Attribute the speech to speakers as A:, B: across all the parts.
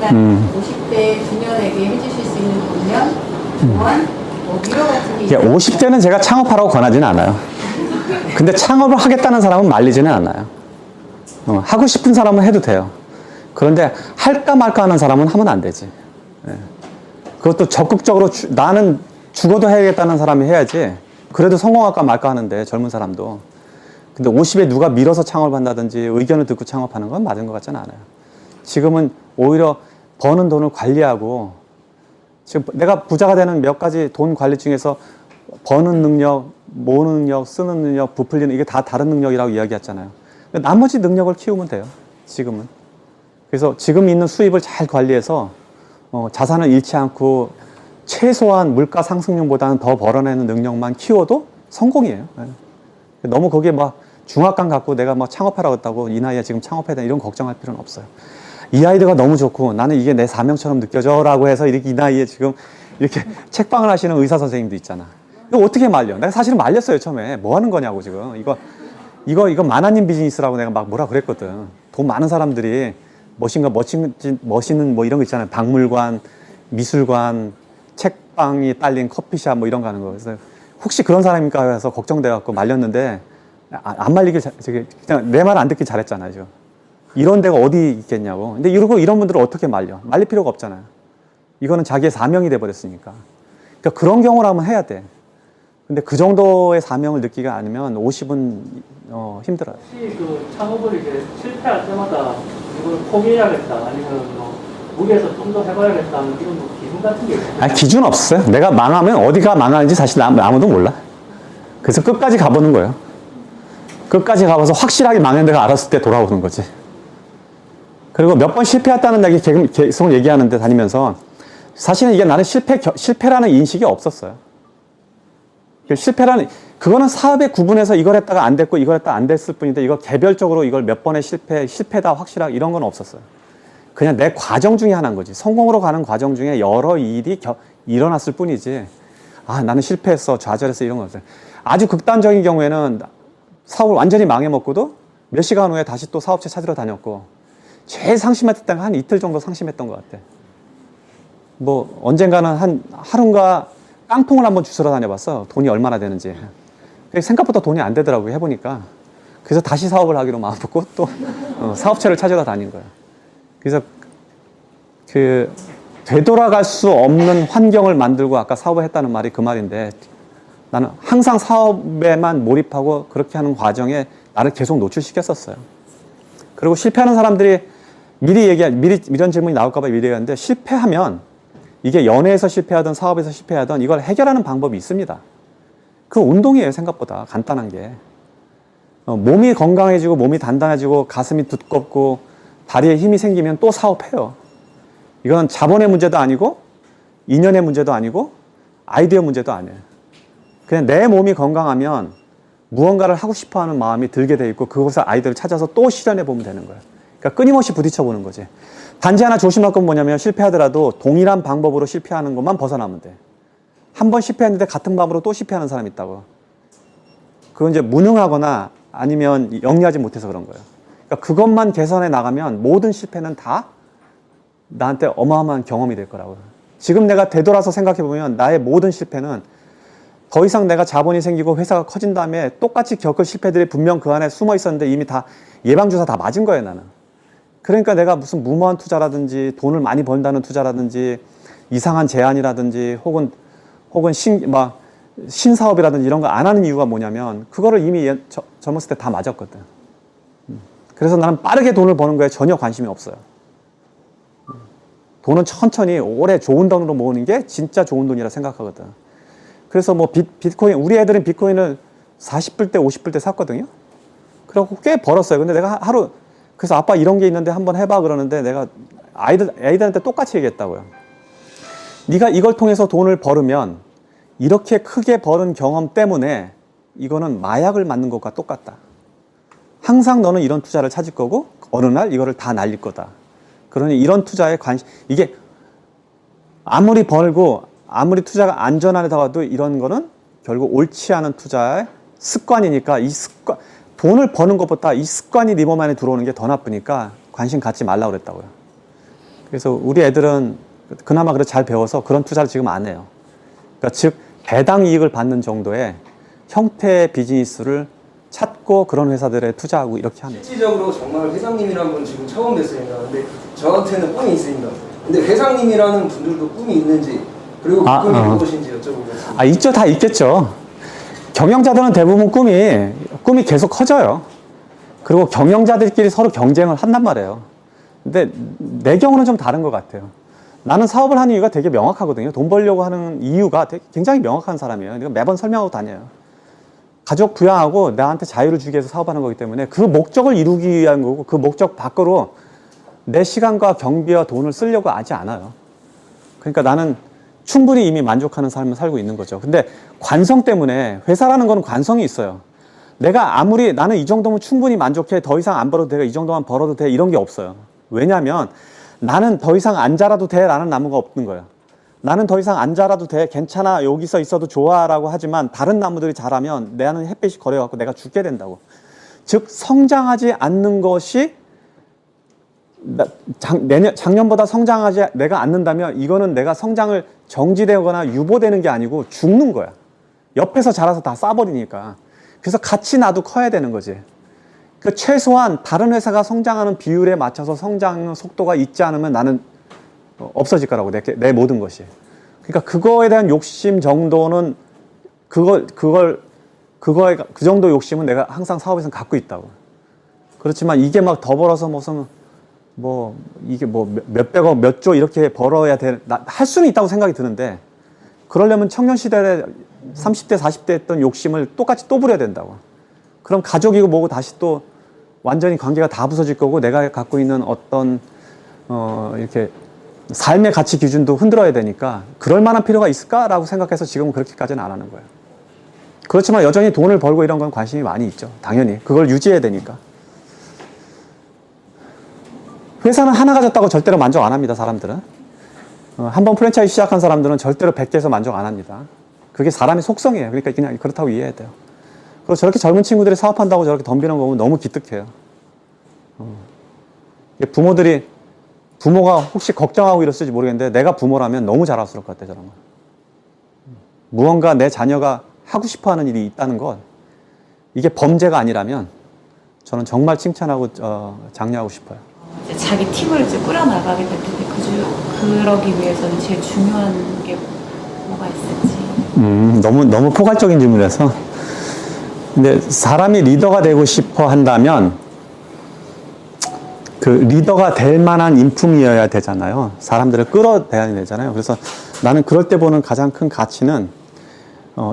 A: 50대 중년에게 해주실 수 있는 공연, 조언, 뭐 위로 같은 게 있어요?
B: 50대는 제가 창업하라고 권하지는 않아요. 근데 창업을 하겠다는 사람은 말리지는 않아요. 하고 싶은 사람은 해도 돼요. 그런데 할까 말까 하는 사람은 하면 안 되지. 예. 그것도 적극적으로 나는 죽어도 해야겠다는 사람이 해야지. 그래도 성공할까 말까 하는데, 젊은 사람도. 근데 50에 누가 밀어서 창업을 한다든지 의견을 듣고 창업하는 건 맞은 것 같지는 않아요. 지금은 오히려 버는 돈을 관리하고, 지금 내가 부자가 되는 몇 가지 돈 관리 중에서 버는 능력, 모으는 능력, 쓰는 능력, 부풀리는, 이게 다 다른 능력이라고 이야기했잖아요. 나머지 능력을 키우면 돼요. 지금은. 그래서 지금 있는 수입을 잘 관리해서 자산을 잃지 않고 최소한 물가 상승률보다는 더 벌어내는 능력만 키워도 성공이에요. 너무 거기에 막 중압감 갖고 내가 막 창업하라고 했다고 이 나이에 지금 창업해야 돼 이런 걱정할 필요는 없어요. 이 아이디어가 너무 좋고 나는 이게 내 사명처럼 느껴져 라고 해서 이렇게 이 나이에 지금 이렇게 책방을 하시는 의사 선생님도 있잖아. 이거 어떻게 말려? 내가 사실은 말렸어요. 처음에. 뭐 하는 거냐고 지금. 이거 만화님 비즈니스라고 내가 막 뭐라 그랬거든. 돈 많은 사람들이 멋있는 뭐 이런 거 있잖아요. 박물관, 미술관, 책방이 딸린 커피숍 뭐 이런 거 하는 거. 그래서 혹시 그런 사람일까 해서 걱정돼갖고 말렸는데 안 말리길 그냥 내 말 안 듣길 잘했잖아요. 지금. 이런 데가 어디 있겠냐고. 근데 이런 분들을 어떻게 말려? 말릴 필요가 없잖아요. 이거는 자기의 사명이 돼버렸으니까. 그러니까 그런 경우라면 해야 돼. 근데 그 정도의 사명을 느끼가 않으면 50은 힘들어요.
C: 혹시 그 창업을 이제 실패할 때마다 이걸 포기해야겠다 아니면 뭐 무리해서 좀 더 해봐야겠다는 이런 뭐 기준 같은 게 있어요?
B: 아니, 기준 없어요. 내가 망하면 어디가 망하는지 사실 아무도 몰라. 그래서 끝까지 가보는 거예요. 끝까지 가봐서 확실하게 망한 데가 알았을 때 돌아오는 거지. 그리고 몇 번 실패했다는 얘기 계속 얘기하는데 다니면서 사실은 이게 나는 실패라는 인식이 없었어요. 그거는 사업에 구분해서 이걸 했다가 안 됐고 이걸 했다가 안 됐을 뿐인데 이거 개별적으로 이걸 몇 번의 실패다 확실하게 이런 건 없었어요. 그냥 내 과정 중에 하나인 거지. 성공으로 가는 과정 중에 여러 일이 일어났을 뿐이지. 아, 나는 실패했어, 좌절했어 이런 건 없어요. 아주 극단적인 경우에는 사업을 완전히 망해먹고도 몇 시간 후에 다시 또 사업체 찾으러 다녔고 제일 상심했을 때는 한 이틀 정도 상심했던 것 같아. 뭐 언젠가는 한 하루인가 깡통을 한번 주스러 다녀봤어. 돈이 얼마나 되는지. 생각보다 돈이 안 되더라고요. 해보니까. 그래서 다시 사업을 하기로 마음먹고 또 사업체를 찾으러 다닌 거예요. 그래서 되돌아갈 수 없는 환경을 만들고 아까 사업을 했다는 말이 그 말인데 나는 항상 사업에만 몰입하고 그렇게 하는 과정에 나를 계속 노출시켰었어요. 그리고 실패하는 사람들이 미리 이런 질문이 나올까봐 미리 얘기하는데 실패하면 이게 연애에서 실패하든 사업에서 실패하든 이걸 해결하는 방법이 있습니다. 그 운동이에요. 생각보다 간단한 게. 몸이 건강해지고 몸이 단단해지고 가슴이 두껍고 다리에 힘이 생기면 또 사업해요. 이건 자본의 문제도 아니고 인연의 문제도 아니고 아이디어 문제도 아니에요. 그냥 내 몸이 건강하면 무언가를 하고 싶어하는 마음이 들게 돼 있고 그것을 아이디어를 찾아서 또 실현해 보면 되는 거예요. 그러니까 끊임없이 부딪혀 보는 거지. 단지 하나 조심할 건 뭐냐면 실패하더라도 동일한 방법으로 실패하는 것만 벗어나면 돼. 한 번 실패했는데 같은 방법으로 또 실패하는 사람이 있다고. 그건 이제 무능하거나 아니면 영리하지 못해서 그런 거예요. 그러니까 그것만 개선해 나가면 모든 실패는 다 나한테 어마어마한 경험이 될 거라고요. 지금 내가 되돌아서 생각해 보면 나의 모든 실패는 더 이상 내가 자본이 생기고 회사가 커진 다음에 똑같이 겪을 실패들이 분명 그 안에 숨어 있었는데 이미 다 예방주사 다 맞은 거예요, 나는. 그러니까 내가 무슨 무모한 투자라든지 돈을 많이 번다는 투자라든지 이상한 제안이라든지 혹은 신사업이라든지 이런 거 안 하는 이유가 뭐냐면 그거를 이미 젊었을 때 다 맞았거든. 그래서 나는 빠르게 돈을 버는 거에 전혀 관심이 없어요. 돈은 천천히 오래 좋은 돈으로 모으는 게 진짜 좋은 돈이라 생각하거든. 그래서 뭐 비트코인, 우리 애들은 비트코인을 40불 때 50불 때 샀거든요. 그래갖고 꽤 벌었어요. 근데 내가 그래서 아빠 이런 게 있는데 한번 해봐 그러는데 내가 애들한테 똑같이 얘기했다고요. 네가 이걸 통해서 돈을 벌으면 이렇게 크게 버는 경험 때문에 이거는 마약을 맞는 것과 똑같다. 항상 너는 이런 투자를 찾을 거고 어느 날 이거를 다 날릴 거다. 그러니 이런 투자에 이게 아무리 벌고 아무리 투자가 안전하다가도 이런 거는 결국 옳지 않은 투자의 습관이니까 돈을 버는 것보다 이 습관이 네 몸 안에 들어오는 게 더 나쁘니까 관심 갖지 말라고 그랬다고요. 그래서 우리 애들은 그나마 그래도 잘 배워서 그런 투자를 지금 안 해요. 그러니까 즉 배당 이익을 받는 정도의 형태의 비즈니스를 찾고 그런 회사들에 투자하고 이렇게 합니다.
D: 실질적으로 정말 회장님이라는 분 지금 처음 뵀습니다. 근데 저한테는 꿈이 있습니다. 근데 회장님이라는 분들도 꿈이 있는지 그리고 그 꿈이 무엇인지 여쭤보겠습니다.
B: 있죠. 다 있겠죠. 경영자들은 대부분 꿈이 계속 커져요. 그리고 경영자들끼리 서로 경쟁을 한단 말이에요. 근데 내 경우는 좀 다른 것 같아요. 나는 사업을 하는 이유가 되게 명확하거든요. 돈 벌려고 하는 이유가 굉장히 명확한 사람이에요. 내가 매번 설명하고 다녀요. 가족 부양하고 나한테 자유를 주기 위해서 사업하는 거기 때문에 그 목적을 이루기 위한 거고 그 목적 밖으로 내 시간과 경비와 돈을 쓰려고 하지 않아요. 그러니까 나는 충분히 이미 만족하는 삶을 살고 있는 거죠. 근데 관성 때문에 회사라는 거는 관성이 있어요. 내가 아무리 나는 이 정도면 충분히 만족해. 더 이상 안 벌어도 돼. 이 정도만 벌어도 돼. 이런 게 없어요. 왜냐하면 나는 더 이상 안 자라도 돼. 라는 나무가 없는 거예요. 나는 더 이상 안 자라도 돼. 괜찮아. 여기서 있어도 좋아. 라고 하지만 다른 나무들이 자라면 나는 햇빛이 거려갖고 내가 죽게 된다고. 즉 성장하지 않는 것이 작년보다 성장하지 내가 않는다면 이거는 내가 성장을 정지되거나 유보되는 게 아니고 죽는 거야. 옆에서 자라서 다 싸버리니까. 그래서 같이 나도 커야 되는 거지. 그 최소한 다른 회사가 성장하는 비율에 맞춰서 성장 속도가 있지 않으면 나는 없어질 거라고, 내 모든 것이. 그러니까 그거에 대한 욕심 정도는 그 정도 욕심은 내가 항상 사업에서 갖고 있다고. 그렇지만 이게 막 더 벌어서 무슨 이게 몇백억, 몇 조 이렇게 벌어야 할 수는 있다고 생각이 드는데, 그러려면 청년 시대에 30대, 40대 했던 욕심을 똑같이 또 부려야 된다고. 그럼 가족이고 뭐고 다시 또 완전히 관계가 다 부서질 거고, 내가 갖고 있는 어떤, 이렇게 삶의 가치 기준도 흔들어야 되니까, 그럴 만한 필요가 있을까라고 생각해서 지금은 그렇게까지는 안 하는 거예요. 그렇지만 여전히 돈을 벌고 이런 건 관심이 많이 있죠. 당연히. 그걸 유지해야 되니까. 회사는 하나 가졌다고 절대로 만족 안 합니다, 사람들은. 한번 프랜차이즈 시작한 사람들은 절대로 100개에서 만족 안 합니다. 그게 사람의 속성이에요. 그러니까 그냥 그렇다고 이해해야 돼요. 그리고 저렇게 젊은 친구들이 사업한다고 저렇게 덤비는 거 보면 너무 기특해요. 부모가 혹시 걱정하고 이랬을지 모르겠는데, 내가 부모라면 너무 자랑스러울 것 같아요, 저런 거. 무언가 내 자녀가 하고 싶어 하는 일이 있다는 것, 이게 범죄가 아니라면 저는 정말 칭찬하고 장려하고 싶어요.
E: 이제 자기 팀을 이제 꾸려나가게 될 텐데 그러기 위해서는 제일 중요한 게 뭐가 있을지.
B: 너무 포괄적인 질문이라서. 근데 사람이 리더가 되고 싶어 한다면 그 리더가 될 만한 인품이어야 되잖아요. 사람들을 끌어내야 되잖아요. 그래서 나는 그럴 때 보는 가장 큰 가치는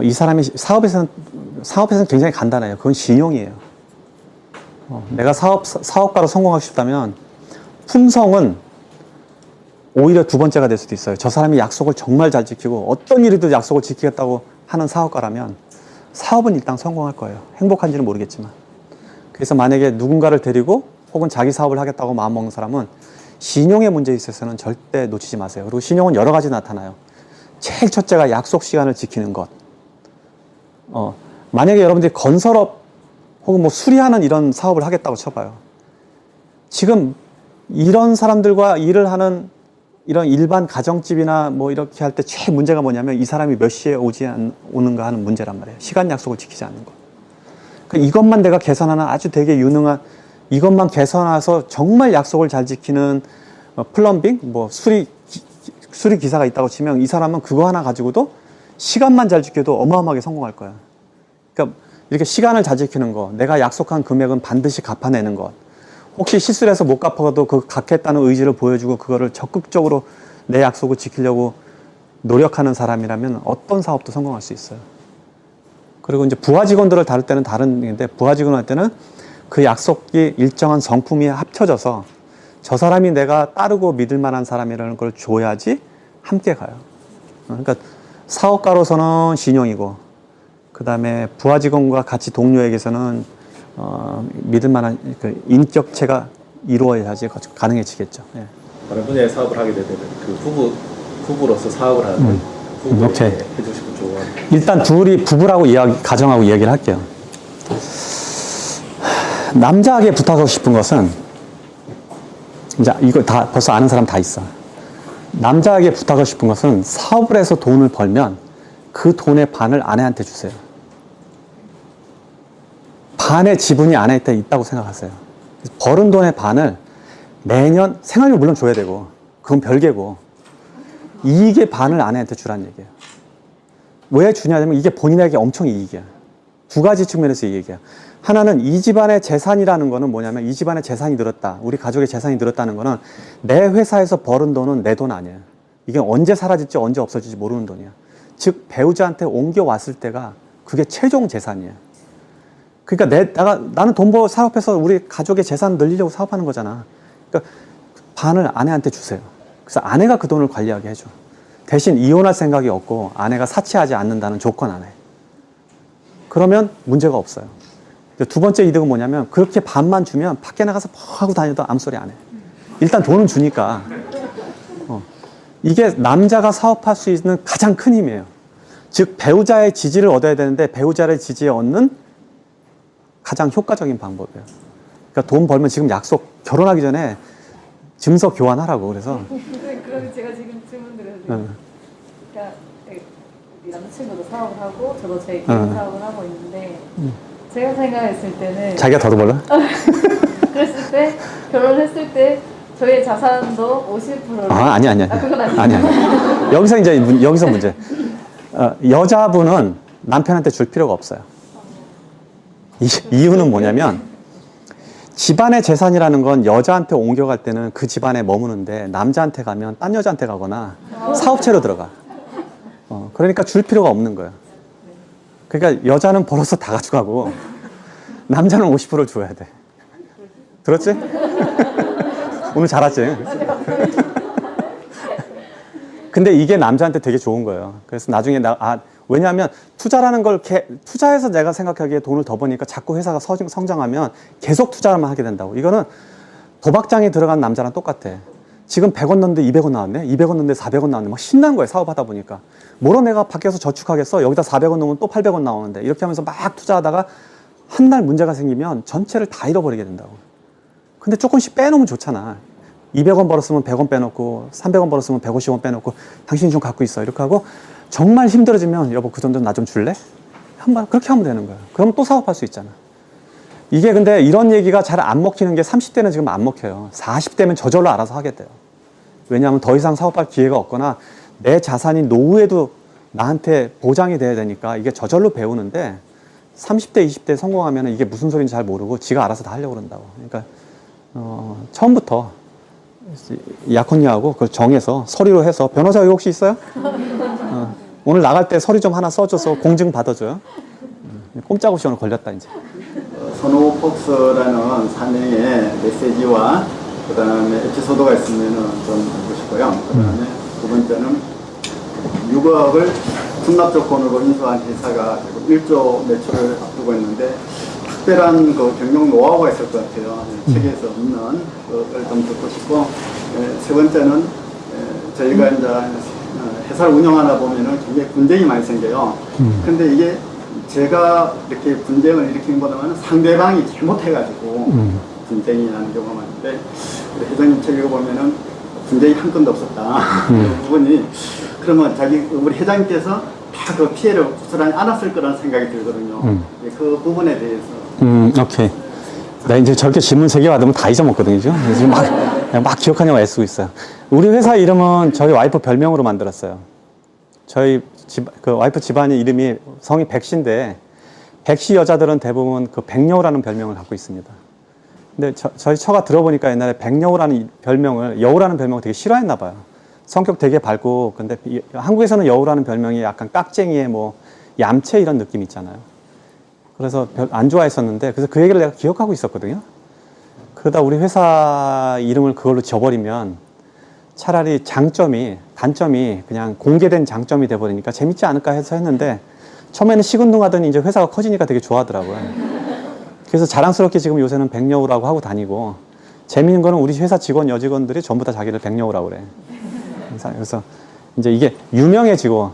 B: 이 사람이 사업에서는 굉장히 간단해요. 그건 신용이에요. 내가 사업가로 성공하고 싶다면 품성은 오히려 두 번째가 될 수도 있어요. 저 사람이 약속을 정말 잘 지키고 어떤 일이든 약속을 지키겠다고 하는 사업가라면 사업은 일단 성공할 거예요. 행복한지는 모르겠지만. 그래서 만약에 누군가를 데리고 혹은 자기 사업을 하겠다고 마음먹는 사람은 신용의 문제에 있어서는 절대 놓치지 마세요. 그리고 신용은 여러 가지 나타나요. 제일 첫째가 약속 시간을 지키는 것. 만약에 여러분들이 건설업 혹은 수리하는 이런 사업을 하겠다고 쳐봐요. 지금 이런 사람들과 일을 하는 이런 일반 가정집이나 이렇게 할 때 제일 문제가 뭐냐면 이 사람이 몇 시에 오는가 하는 문제란 말이에요. 시간 약속을 지키지 않는 거. 그러니까 이것만 내가 개선하는 아주 되게 유능한, 이것만 개선해서 정말 약속을 잘 지키는 플럼빙, 수리 기사가 있다고 치면 이 사람은 그거 하나 가지고도 시간만 잘 지켜도 어마어마하게 성공할 거야. 그러니까 이렇게 시간을 잘 지키는 거, 내가 약속한 금액은 반드시 갚아내는 것, 혹시 실수를 해서 못 갚아도 그 갚겠다는 의지를 보여주고 그거를 적극적으로 내 약속을 지키려고 노력하는 사람이라면 어떤 사업도 성공할 수 있어요. 그리고 이제 부하 직원들을 다룰 때는 다른 얘기인데, 부하 직원 할 때는 그 약속이 일정한 성품이 합쳐져서 저 사람이 내가 따르고 믿을 만한 사람이라는 걸 줘야지 함께 가요. 그러니까 사업가로서는 신용이고, 그 다음에 부하 직원과 같이 동료에게서는 믿을 만한 그 인격체가 이루어야지 가능해지겠죠. 예.
F: 다른 분야의 사업을 하게 되면 그 부부로서 사업을 하는 부부에게 해주고 싶은 조언.
B: 일단 둘이 부부라고 가정하고 이야기를 할게요. 남자에게 부탁하고 싶은 것은 이제 이거 다 벌써 아는 사람 다 있어. 남자에게 부탁하고 싶은 것은 사업을 해서 돈을 벌면 그 돈의 반을 아내한테 주세요. 반의 지분이 아내한테 있다고 생각하세요. 벌은 돈의 반을 매년 생활비 물론 줘야 되고 그건 별개고 이익의 반을 아내한테 주라는 얘기예요. 왜 주냐면 이게 본인에게 엄청 이익이야. 두 가지 측면에서 이익이야. 하나는 이 집안의 재산이라는 거는 뭐냐면 이 집안의 재산이 늘었다. 우리 가족의 재산이 늘었다는 거는 내 회사에서 벌은 돈은 내 돈 아니야. 이게 언제 사라질지 언제 없어질지 모르는 돈이야. 즉 배우자한테 옮겨왔을 때가 그게 최종 재산이야. 그러니까 나는 돈 벌어 사업해서 우리 가족의 재산 늘리려고 사업하는 거잖아. 그러니까 반을 아내한테 주세요. 그래서 아내가 그 돈을 관리하게 해줘. 대신 이혼할 생각이 없고 아내가 사치하지 않는다는 조건 안에. 그러면 문제가 없어요. 두 번째 이득은 뭐냐면 그렇게 반만 주면 밖에 나가서 뭐 하고 다녀도 아무 소리 안 해. 일단 돈은 주니까. 이게 남자가 사업할 수 있는 가장 큰 힘이에요. 즉 배우자의 지지를 얻어야 되는데 배우자의 지지에 얻는 가장 효과적인 방법이에요. 그러니까 돈 벌면 지금 약속 결혼하기 전에 증서 교환하라고. 그래서
E: 그럼 제가 지금 질문 드려도 돼요? 그러니까 우리 남자친구도 사업을 하고 저도 제 개인 사업을 하고 있는데 제가 생각했을 때는
B: 자기가 더도 벌어?
E: 그랬을 때 결혼했을 때 저의 자산도 50%를
B: 아니야.
E: 그건 아니에요.
B: 아니야. 여기서 문제. 여자분은 남편한테 줄 필요가 없어요. 이유는 뭐냐면 집안의 재산이라는 건 여자한테 옮겨갈 때는 그 집안에 머무는데 남자한테 가면 딴 여자한테 가거나 사업체로 들어가. 그러니까 줄 필요가 없는 거예요. 그러니까 여자는 벌어서 다 가져가고 남자는 50%를 줘야 돼. 들었지? 오늘 잘 왔지? 근데 이게 남자한테 되게 좋은 거예요. 그래서 나중에 왜냐하면 투자라는 걸 투자해서 내가 생각하기에 돈을 더 버니까 자꾸 회사가 성장하면 계속 투자만 하게 된다고. 이거는 도박장에 들어간 남자랑 똑같아. 지금 100원 넣는데 200원 나왔네? 200원 넣는데 400원 나왔네? 막 신난 거예요, 사업하다 보니까. 뭐로 내가 밖에서 저축하겠어? 여기다 400원 넣으면 또 800원 나오는데. 이렇게 하면서 막 투자하다가 한 날 문제가 생기면 전체를 다 잃어버리게 된다고. 근데 조금씩 빼놓으면 좋잖아. 200원 벌었으면 100원 빼놓고 300원 벌었으면 150원 빼놓고 당신이 좀 갖고 있어. 이렇게 하고 정말 힘들어지면 여보 그 정도 나 좀 줄래? 한번 그렇게 하면 되는 거예요. 그럼 또 사업할 수 있잖아. 이게 근데 이런 얘기가 잘 안 먹히는 게 30대는 지금 안 먹혀요. 40대면 저절로 알아서 하게 돼요. 왜냐하면 더 이상 사업할 기회가 없거나 내 자산이 노후에도 나한테 보장이 돼야 되니까 이게 저절로 배우는데 30대, 20대 성공하면 이게 무슨 소리인지 잘 모르고 지가 알아서 다 하려고 그런다고. 그러니까 처음부터 약혼녀하고 그걸 정해서 서류로 해서 변호사 여기 혹시 있어요? 오늘 나갈 때 서류 좀 하나 써줘서 공증 받아줘요. 꼼짝없이 오늘 걸렸다 이제.
G: 선호폭스라는 사명의 메시지와 그 다음에 에피소드가 있으면 좀 듣고 싶고요. 그 다음에 두 번째는 6억을 승낙 조건으로 인수한 회사가 1조 매출을 앞두고 있는데 특별한 그 경영 노하우가 있을 것 같아요. 책에서 없는 그걸 좀 듣고 싶고, 세 번째는 저희가 이제 회사를 운영하다 보면은 굉장히 분쟁이 많이 생겨요. 근데 이게 제가 이렇게 분쟁을 일으키는 것보다는 상대방이 잘못해가지고 분쟁이 나는 경우가 많은데, 회장님 책 읽어보면은 분쟁이 한 건도 없었다. 그 부분이, 그러면 우리 회장님께서 다 그 피해를 고스란히 안았을 거라는 생각이 들거든요. 그 부분에 대해서.
B: 오케이. 나 이제 저렇게 질문 3개 받으면 다 잊어먹거든요. 지금 막 기억하냐고 애쓰고 있어요. 우리 회사 이름은 저희 와이프 별명으로 만들었어요. 저희 와이프 집안의 이름이 성이 백씨인데, 백씨 여자들은 대부분 그 백여우라는 별명을 갖고 있습니다. 근데 저희 처가 들어보니까 옛날에 백여우라는 여우라는 별명을 되게 싫어했나 봐요. 성격 되게 밝고, 근데 한국에서는 여우라는 별명이 약간 깍쟁이의 뭐 얌체 이런 느낌 있잖아요. 그래서 별 안 좋아했었는데, 그래서 그 얘기를 내가 기억하고 있었거든요. 그러다 우리 회사 이름을 그걸로 지어버리면 차라리 단점이 그냥 공개된 장점이 돼버리니까 재밌지 않을까 해서 했는데, 처음에는 시큰둥하더니 이제 회사가 커지니까 되게 좋아하더라고요. 그래서 자랑스럽게 지금 요새는 백여우라고 하고 다니고, 재미있는 거는 우리 회사 여직원들이 전부 다 자기를 백여우라고 그래. 그래서 이제 이게 유명해지고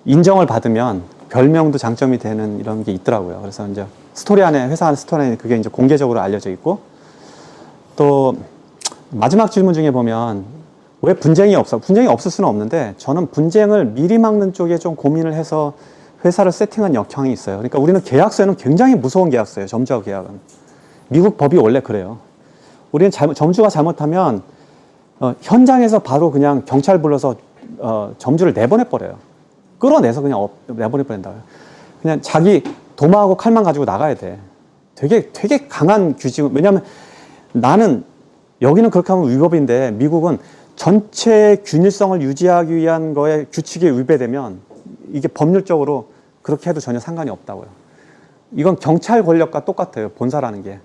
B: 인정을 받으면 별명도 장점이 되는 이런 게 있더라고요. 그래서 이제 회사 안에 스토리 안에 그게 이제 공개적으로 알려져 있고, 또 마지막 질문 중에 보면 왜 분쟁이 없어? 분쟁이 없을 수는 없는데 저는 분쟁을 미리 막는 쪽에 좀 고민을 해서 회사를 세팅한 역량이 있어요. 그러니까 우리는 계약서에는 굉장히 무서운 계약서예요. 점주하고 계약은. 미국 법이 원래 그래요. 우리는 점주가 잘못하면 현장에서 바로 그냥 경찰 불러서 점주를 내보내버려요. 끌어내서 그냥 내보내버린다고요. 그냥 자기 도마하고 칼만 가지고 나가야 돼. 되게 강한 규칙. 왜냐하면 나는 여기는 그렇게 하면 위법인데 미국은 전체 균일성을 유지하기 위한 거에 규칙에 위배되면 이게 법률적으로 그렇게 해도 전혀 상관이 없다고요. 이건 경찰 권력과 똑같아요. 본사라는 게.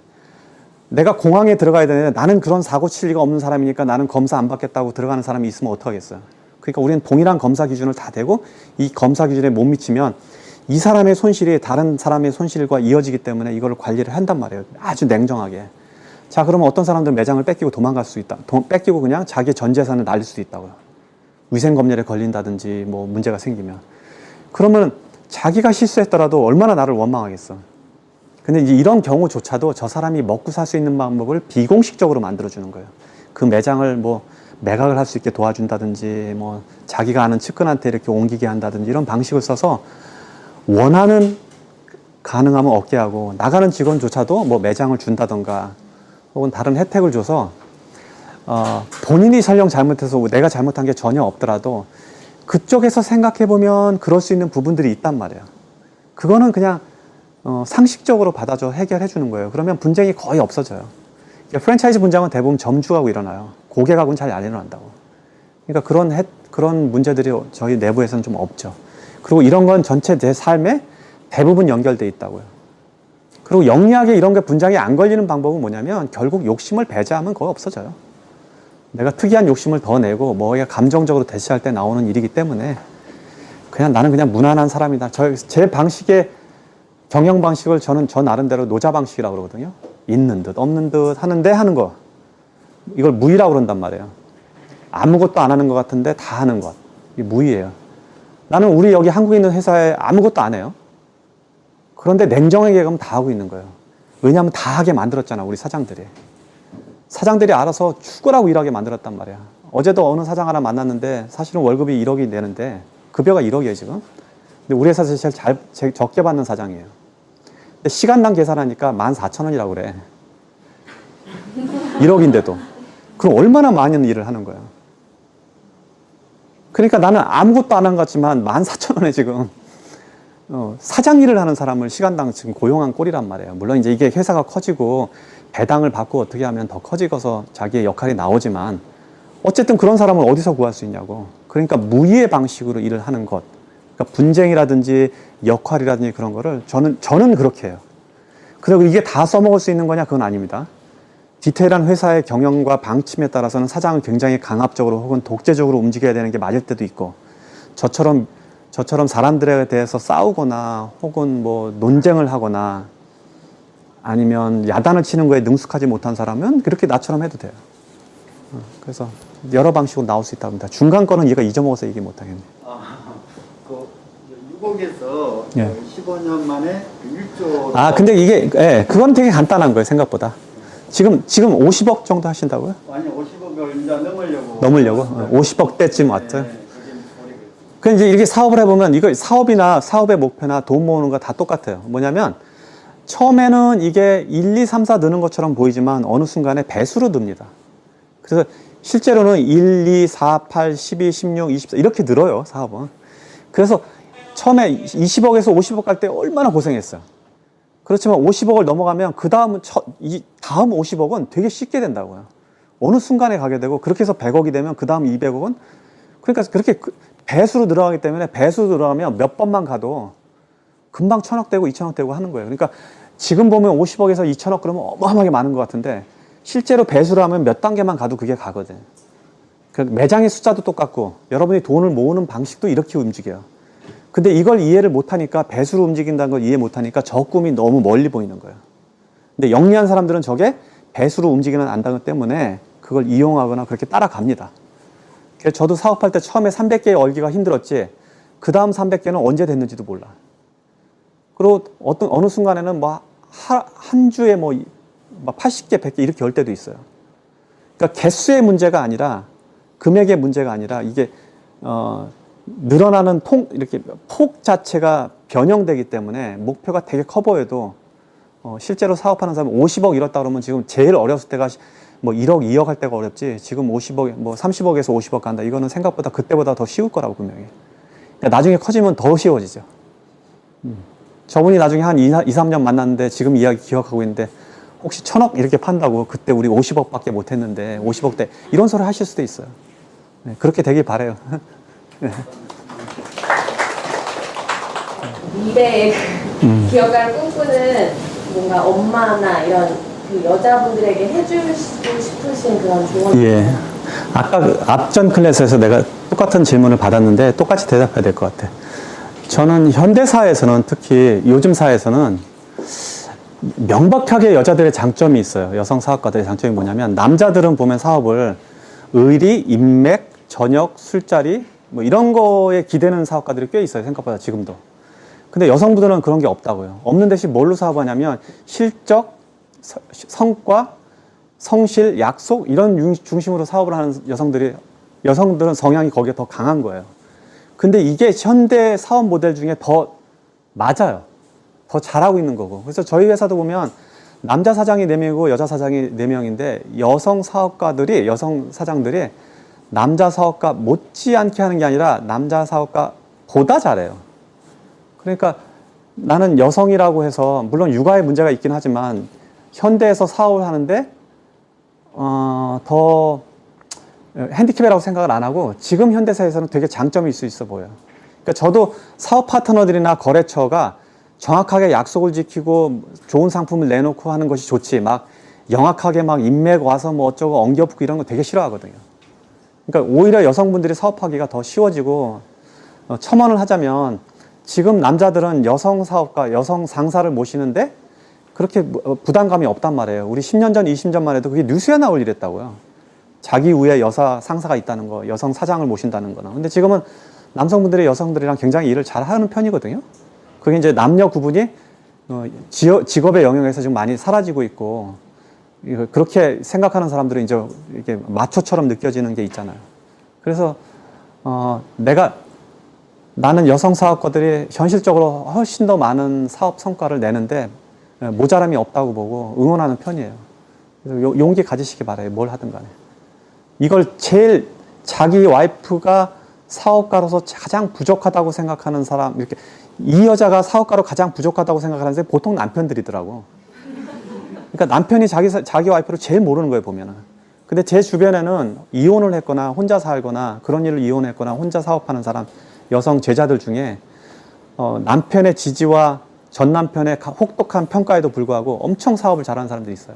B: 내가 공항에 들어가야 되는데 나는 그런 사고 칠 리가 없는 사람이니까 나는 검사 안 받겠다고 들어가는 사람이 있으면 어떡하겠어요. 그러니까 우리는 동일한 검사 기준을 다 대고 이 검사 기준에 못 미치면 이 사람의 손실이 다른 사람의 손실과 이어지기 때문에 이걸 관리를 한단 말이에요. 아주 냉정하게. 자, 그러면 어떤 사람들은 매장을 뺏기고 도망갈 수 있다. 뺏기고 그냥 자기의 전 재산을 날릴 수도 있다고요. 위생검열에 걸린다든지 뭐 문제가 생기면. 그러면 자기가 실수했더라도 얼마나 나를 원망하겠어. 근데 이제 이런 경우조차도 저 사람이 먹고 살 수 있는 방법을 비공식적으로 만들어주는 거예요. 그 매장을 뭐 매각을 할 수 있게 도와준다든지 뭐 자기가 아는 측근한테 이렇게 옮기게 한다든지 이런 방식을 써서 원하는 가능하면 얻게 하고 나가는 직원조차도 뭐 매장을 준다던가 혹은 다른 혜택을 줘서 본인이 설령 잘못해서 내가 잘못한 게 전혀 없더라도 그쪽에서 생각해보면 그럴 수 있는 부분들이 있단 말이에요. 그거는 그냥 상식적으로 받아줘 해결해 주는 거예요. 그러면 분쟁이 거의 없어져요. 프랜차이즈 분쟁은 대부분 점주하고 일어나요. 고객하고는 잘 안 일어난다고. 그러니까 그런 문제들이 저희 내부에서는 좀 없죠. 그리고 이런 건 전체 내 삶에 대부분 연결돼 있다고요. 그리고 영리하게 이런 게 분쟁이 안 걸리는 방법은 뭐냐면 결국 욕심을 배제하면 거의 없어져요. 내가 특이한 욕심을 더 내고 뭐가 감정적으로 대시할 때 나오는 일이기 때문에 나는 그냥 무난한 사람이다. 제 방식의 경영 방식을 저는 저 나름대로 노자 방식이라고 그러거든요. 있는 듯 없는 듯 하는데 하는 거. 이걸 무의라고 그런단 말이에요. 아무것도 안 하는 것 같은데 다 하는 것. 이게 무의예요. 나는 우리 여기 한국에 있는 회사에 아무것도 안 해요. 그런데 냉정하게 가면 다 하고 있는 거예요. 왜냐하면 다 하게 만들었잖아, 우리 사장들이. 사장들이 알아서 죽으라고 일하게 만들었단 말이야. 어제도 어느 사장 하나 만났는데 사실은 월급이 1억이 내는데 급여가 1억이에요, 지금. 근데 우리 회사에서 제일 적게 받는 사장이에요. 근데 시간당 계산하니까 14,000원이라고 그래. 1억인데도. 그럼 얼마나 많은 일을 하는 거야. 그러니까 나는 아무것도 안 한 것 같지만 14,000원에 지금 사장 일을 하는 사람을 시간당 지금 고용한 꼴이란 말이에요. 물론 이제 이게 회사가 커지고 배당을 받고 어떻게 하면 더 커지고서 자기의 역할이 나오지만 어쨌든 그런 사람을 어디서 구할 수 있냐고. 그러니까 무의의 방식으로 일을 하는 것. 그러니까 분쟁이라든지 역할이라든지 그런 거를 저는 그렇게 해요. 그리고 이게 다 써먹을 수 있는 거냐? 그건 아닙니다. 디테일한 회사의 경영과 방침에 따라서는 사장은 굉장히 강압적으로 혹은 독재적으로 움직여야 되는 게 맞을 때도 있고 저처럼 사람들에 대해서 싸우거나 혹은 뭐 논쟁을 하거나 아니면 야단을 치는 거에 능숙하지 못한 사람은 그렇게 나처럼 해도 돼요. 그래서 여러 방식으로 나올 수 있다고 합니다. 중간 거는 얘가 잊어먹어서 얘기 못하겠네.
G: 유곡에서
B: 예.
G: 15년 만에 1조.
B: 근데 이게, 그건 되게 간단한 거예요, 생각보다. 지금 50억 정도 하신다고요?
G: 아니, 50억을 이제 넘으려고.
B: 넘으려고? 50억 대쯤 왔죠. 그 이제 이렇게 사업을 해보면 이거 사업이나 사업의 목표나 돈 모으는 거 다 똑같아요. 뭐냐면 처음에는 이게 1, 2, 3, 4 느는 것처럼 보이지만 어느 순간에 배수로 늡니다. 그래서 실제로는 1, 2, 4, 8, 12, 16, 24 이렇게 늘어요, 사업은. 그래서 처음에 20억에서 50억 갈 때 얼마나 고생했어요. 그렇지만 50억을 넘어가면 그 다음 50억은 되게 쉽게 된다고요. 어느 순간에 가게 되고 그렇게 해서 100억이 되면 그 다음 200억은 그러니까 그렇게 배수로 늘어가기 때문에 배수로 들어가면 몇 번만 가도 금방 1,000억 되고 2,000억 되고 하는 거예요. 그러니까 지금 보면 50억에서 2,000억 그러면 어마어마하게 많은 것 같은데 실제로 배수로 하면 몇 단계만 가도 그게 가거든. 매장의 숫자도 똑같고 여러분이 돈을 모으는 방식도 이렇게 움직여요. 근데 이걸 이해를 못하니까 배수로 움직인다는 걸 이해 못하니까 저 꿈이 너무 멀리 보이는 거예요. 근데 영리한 사람들은 저게 배수로 움직이는 안다는 때문에 그걸 이용하거나 그렇게 따라갑니다. 그래서 저도 사업할 때 처음에 300개 열기가 힘들었지 그 다음 300개는 언제 됐는지도 몰라. 그리고 어느 순간에는 한 주에 80개, 100개 이렇게 열 때도 있어요. 그러니까 개수의 문제가 아니라 금액의 문제가 아니라 이게 늘어나는 이렇게 폭 자체가 변형되기 때문에 목표가 되게 커 보여도 실제로 사업하는 사람이 50억 잃었다 그러면 지금 제일 어렸을 때가 뭐 1억, 2억 할 때가 어렵지 지금 50억, 뭐 30억에서 50억 간다. 이거는 생각보다 그때보다 더 쉬울 거라고 분명히. 그러니까 나중에 커지면 더 쉬워지죠. 저분이 나중에 한 2, 3년 만났는데 지금 이야기 기억하고 있는데 혹시 1000억 이렇게 판다고 그때 우리 50억밖에 못 했는데 50억대 이런 소리 하실 수도 있어요. 네, 그렇게 되길 바라요. 네.
H: 미래의 기억을 꿈꾸는 뭔가 엄마나 이런 그 여자분들에게 해주고 싶으신 그런 조언.
B: 예. 아까 그 앞전 클래스에서 내가 똑같은 질문을 받았는데 똑같이 대답해야 될 것 같아. 저는 현대사에서는 특히 요즘 사회에서는 명백하게 여자들의 장점이 있어요. 여성 사업가들의 장점이 뭐냐면 남자들은 보면 사업을 의리, 인맥, 저녁, 술자리 뭐 이런 거에 기대는 사업가들이 꽤 있어요. 생각보다 지금도. 근데 여성분들은 그런 게 없다고요. 없는 대신 뭘로 사업하냐면 실적, 성과, 성실, 약속 이런 중심으로 사업을 하는 여성들은 성향이 거기에 더 강한 거예요. 근데 이게 현대 사업 모델 중에 더 맞아요. 더 잘하고 있는 거고. 그래서 저희 회사도 보면 남자 사장이 4명이고 여자 사장이 4명인데 여성 사장들이 남자 사업가 못지않게 하는 게 아니라 남자 사업가보다 잘해요. 그러니까 나는 여성이라고 해서 물론 육아에 문제가 있긴 하지만 현대에서 사업을 하는데 더 핸디캡이라고 생각을 안 하고 지금 현대사에서는 되게 장점이 있을 수 있어 보여요. 그러니까 저도 사업 파트너들이나 거래처가 정확하게 약속을 지키고 좋은 상품을 내놓고 하는 것이 좋지 막 영악하게 막 인맥 와서 뭐 어쩌고 엉겨붙고 이런 거 되게 싫어하거든요. 그러니까 오히려 여성분들이 사업하기가 더 쉬워지고 첨언을 하자면 지금 남자들은 여성 사업가, 여성 상사를 모시는데 그렇게 부담감이 없단 말이에요. 우리 10년 전, 20년만 해도 그게 뉴스에 나올 일이었다고요. 자기 위에 여사 상사가 있다는 거, 여성 사장을 모신다는 거나. 근데 지금은 남성분들이 여성들이랑 굉장히 일을 잘 하는 편이거든요. 그게 이제 남녀 구분이 직업의 영역에서 지금 많이 사라지고 있고, 그렇게 생각하는 사람들은 이제 이게 마초처럼 느껴지는 게 있잖아요. 그래서, 나는 여성 사업가들이 현실적으로 훨씬 더 많은 사업 성과를 내는데 모자람이 없다고 보고 응원하는 편이에요. 그래서 용기 가지시기 바라요. 뭘 하든 간에. 이걸 제일 자기 와이프가 사업가로서 가장 부족하다고 생각하는 사람, 이렇게 이 여자가 사업가로 가장 부족하다고 생각하는데 보통 남편들이더라고. 그러니까 남편이 자기 와이프를 제일 모르는 거예요, 보면은. 근데 제 주변에는 이혼을 했거나 혼자 살거나 그런 일을 이혼했거나 혼자 사업하는 사람, 여성 제자들 중에 남편의 지지와 전 남편의 혹독한 평가에도 불구하고 엄청 사업을 잘하는 사람들이 있어요.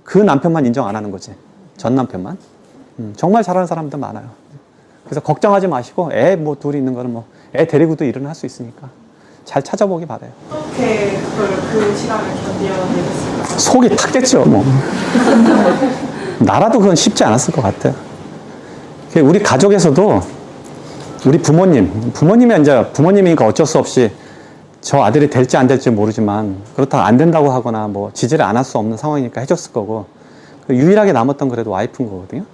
B: 그 남편만 인정 안 하는 거지. 전 남편만. 정말 잘하는 사람들 많아요. 그래서 걱정하지 마시고 애 뭐 둘이 있는 거는 뭐 애 데리고도 일은 할 수 있으니까 잘 찾아보기 바라요.
I: 어떻게 그 시간을 견뎌내셨을까요?
B: 속이 탔겠죠, 뭐. 나라도 그건 쉽지 않았을 것 같아요. 우리 가족에서도 우리 부모님이니까 어쩔 수 없이 저 아들이 될지 안 될지 모르지만 그렇다고 안 된다고 하거나 뭐 지지를 안 할 수 없는 상황이니까 해줬을 거고 유일하게 남았던 그래도 와이프인 거거든요.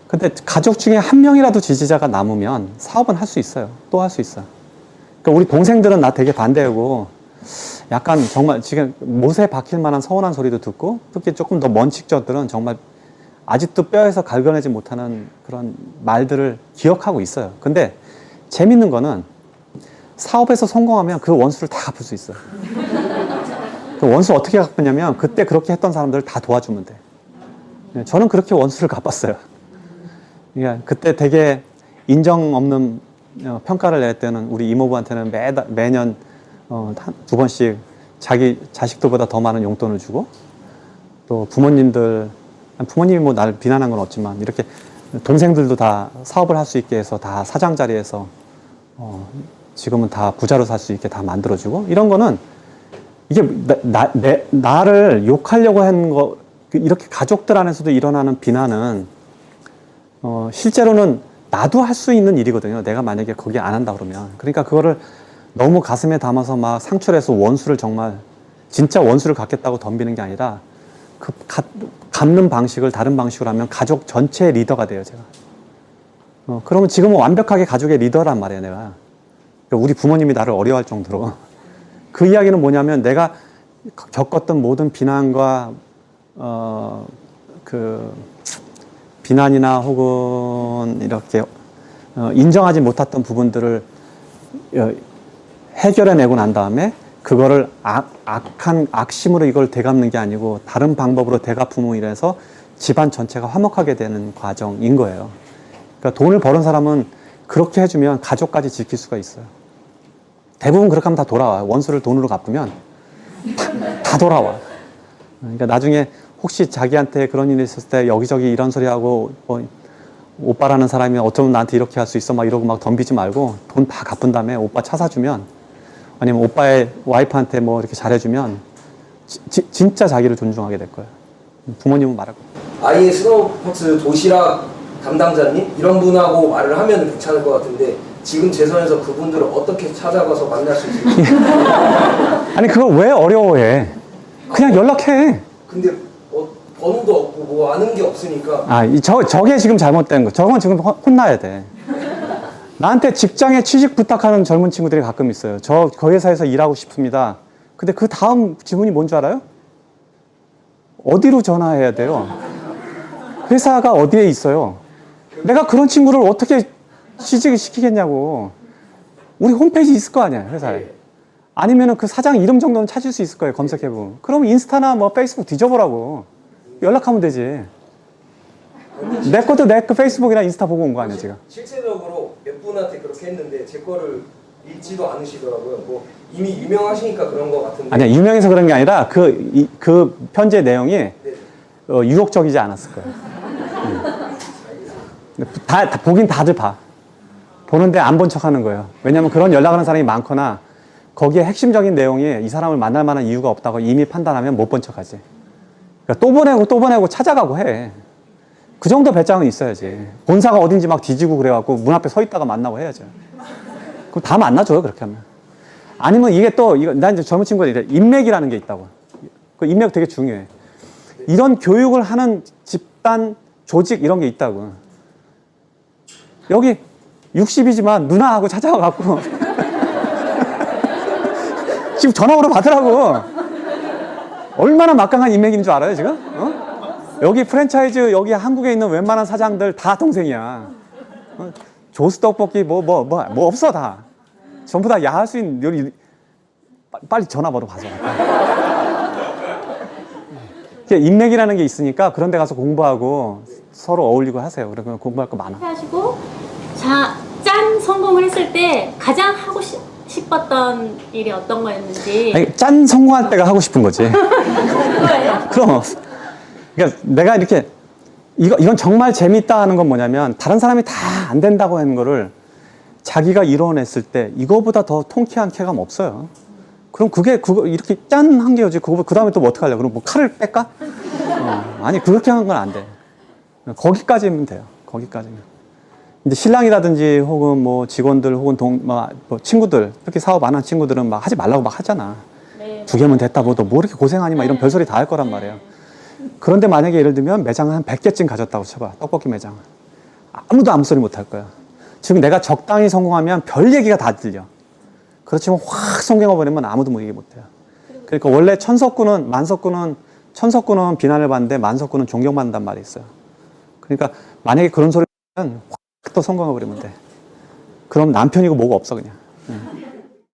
B: 근데 가족 중에 한 명이라도 지지자가 남으면 사업은 할 수 있어요. 또 할 수 있어요. 그러니까 우리 동생들은 나 되게 반대하고 약간 정말 지금 못에 박힐 만한 서운한 소리도 듣고 특히 조금 더 먼 직전들은 정말 아직도 뼈에서 갈겨내지 못하는 그런 말들을 기억하고 있어요. 근데 재밌는 거는 사업에서 성공하면 그 원수를 다 갚을 수 있어요. 그 원수 어떻게 갚느냐면 그때 그렇게 했던 사람들을 다 도와주면 돼. 저는 그렇게 원수를 갚았어요. 그러니까 그때 되게 인정 없는 평가를 낼 때는 우리 이모부한테는 매년 2번씩 자기 자식들보다 더 많은 용돈을 주고 또 부모님이 뭐 나를 비난한 건 없지만 이렇게 동생들도 다 사업을 할 수 있게 해서 다 사장 자리에서 지금은 다 부자로 살 수 있게 다 만들어주고 이런 거는 이게 나를 욕하려고 하는 거 이렇게 가족들 안에서도 일어나는 비난은 실제로는 나도 할 수 있는 일이거든요. 내가 만약에 거기 안 한다 그러면. 그러니까 그거를 너무 가슴에 담아서 막 상출해서 원수를 정말 진짜 원수를 갖겠다고 덤비는 게 아니라 갚는 방식을 다른 방식으로 하면 가족 전체의 리더가 돼요, 제가. 그러면 지금은 완벽하게 가족의 리더란 말이에요, 내가. 그러니까 우리 부모님이 나를 어려워할 정도로. 그 이야기는 뭐냐면 내가 겪었던 모든 비난과 비난이나 혹은 이렇게 인정하지 못했던 부분들을 해결해내고 난 다음에 그거를 악심으로 이걸 되갚는 게 아니고 다른 방법으로 되갚음으로 인해서 집안 전체가 화목하게 되는 과정인 거예요. 그러니까 돈을 버는 사람은 그렇게 해주면 가족까지 지킬 수가 있어요. 대부분 그렇게 하면 다 돌아와요. 원수를 돈으로 갚으면 다 돌아와. 그러니까 나중에 혹시 자기한테 그런 일이 있었을 때 여기저기 이런 소리 하고 오빠라는 사람이 어쩌면 나한테 이렇게 할 수 있어 막 이러고 막 덤비지 말고 돈 다 갚은 다음에 오빠 차 사주면 아니면 오빠의 와이프한테 뭐 이렇게 잘해주면 진짜 자기를 존중하게 될 거예요. 부모님은 말할 거예요.
D: 아이의 스노우박스 도시락 담당자님 이런 분하고 말을 하면 괜찮을 것 같은데 지금 제 선에서 그분들을 어떻게 찾아가서 만날 수 있을지.
B: 아니 그걸 왜 어려워해? 그냥 연락해.
D: 근데 번호도 없고 뭐 아는 게 없으니까.
B: 저게 지금 잘못된 거. 저건 지금 혼나야 돼. 나한테 직장에 취직 부탁하는 젊은 친구들이 가끔 있어요. 그 회사에서 일하고 싶습니다. 근데 그 다음 질문이 뭔 줄 알아요? 어디로 전화해야 돼요? 회사가 어디에 있어요? 내가 그런 친구를 어떻게 취직을 시키겠냐고. 우리 홈페이지 있을 거 아니야, 회사에. 아니면은 그 사장 이름 정도는 찾을 수 있을 거예요, 검색해보면. 그럼 인스타나 뭐 페이스북 뒤져보라고. 연락하면 되지. 내 것도 내 그 페이스북이나 인스타 보고 온 거 아니야, 지금.
D: 실제적으로 몇 분한테 그렇게 했는데 제 거를 읽지도 않으시더라고요. 뭐 이미 유명하시니까 그런 거 같은데.
B: 아니야, 유명해서 그런 게 아니라 그 편지의 내용이 유혹적이지 않았을 거예요. 다 보긴 다들 봐. 보는데 안 본 척 하는 거예요. 왜냐하면 그런 연락하는 사람이 많거나 거기에 핵심적인 내용이 이 사람을 만날 만한 이유가 없다고 이미 판단하면 못 본 척 하지. 그러니까 또 보내고 찾아가고 해. 그 정도 배짱은 있어야지. 본사가 어딘지 막 뒤지고 그래갖고 문 앞에 서 있다가 만나고 해야죠. 그럼 다 만나줘요, 그렇게 하면. 아니면 이게 난 이제 젊은 친구들 이래. 인맥이라는 게 있다고. 그 인맥 되게 중요해. 이런 교육을 하는 집단, 조직 이런 게 있다고. 여기 60이지만 누나하고 찾아와갖고 지금 전화번호 받으라고. 얼마나 막강한 인맥인 줄 알아요, 지금? 여기 프랜차이즈, 여기 한국에 있는 웬만한 사장들 다 동생이야. 조스 떡볶이, 뭐 없어, 다. 전부 다 야할 수 있는 요리. 빨리 전화번호 받아. 인맥이라는 게 있으니까 그런 데 가서 공부하고 서로 어울리고 하세요. 그러면 공부할 거 많아.
J: 하시고, 짠 성공을 했을 때 가장 하고 싶었던 일이 어떤 거였는지.
B: 아니, 짠 성공할 때가 하고 싶은 거지.
J: 그거예요?
B: 그럼. 그러니까 내가 이렇게 이건 정말 재밌다 하는 건 뭐냐면 다른 사람이 다 안 된다고 하는 거를 자기가 이뤄냈을 때 이거보다 더 통쾌한 쾌감 없어요. 그럼 그거 이렇게 짠 한 게지. 그 다음에 또 뭐 어떻게 하려고? 그럼 뭐 칼을 뺄까? 아니 그렇게 하는 건 안 돼. 거기까지면 돼요. 거기까지는. 근데 신랑이라든지 혹은 뭐 직원들 혹은 뭐 친구들 특히 사업 안 한 친구들은 막 하지 말라고 막 하잖아.
J: 네.
B: 2개면 됐다 뭐 이렇게 고생하니 막 이런 별소리 다 할 거란 말이에요. 그런데 만약에 예를 들면 매장을 한 100개쯤 가졌다고 쳐봐. 떡볶이 매장. 아무도 아무 소리 못 할 거야. 지금 내가 적당히 성공하면 별 얘기가 다 들려. 그렇지만 확 성공해버리면 아무도 뭐 얘기 못 해요. 그러니까 원래 천석구는 비난을 받는데 만석구는 존경받는단 말이 있어요. 그러니까 만약에 그런 소리 하면 확 또 성공해버리면 돼. 그럼 남편이고 뭐고 없어 그냥.